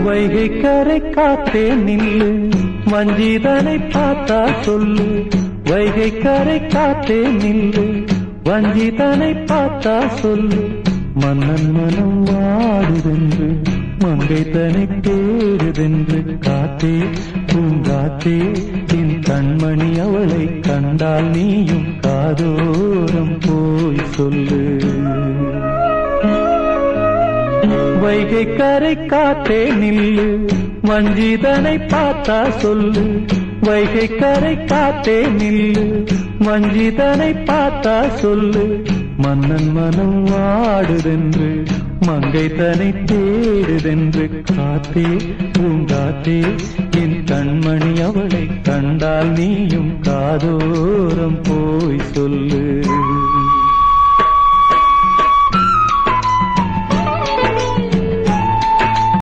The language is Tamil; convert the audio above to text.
வைகை கரை காத்தே நில்லு, வஞ்சிதனை பார்த்தா சொல்லு. வைகை கரை காத்தே நில்லு, வஞ்சிதனை பார்த்தா சொல்லு. மன்னன் மனம் வாடுதென்று, மங்கை தனை தேடுதென்று. காத்தே பூங்காத்தே, என் கண்மணி அவளை கண்டால் நீயும் காதோரம் போய் சொல்லு. வைகை கரை காத்தே நில்லு, வஞ்சிதனை பார்த்தா சொல்லு. வைகை கரை காத்தே நில்லு, வஞ்சிதனை பார்த்தா சொல்லு. மன்னன் மனம் வாடுதென்று, மங்கை தனை தேடுதென்று. காத்தே பூங்காத்தே, என் கண்மணி அவளை கண்டால் நீயும் காதோரம் போய் சொல்லு.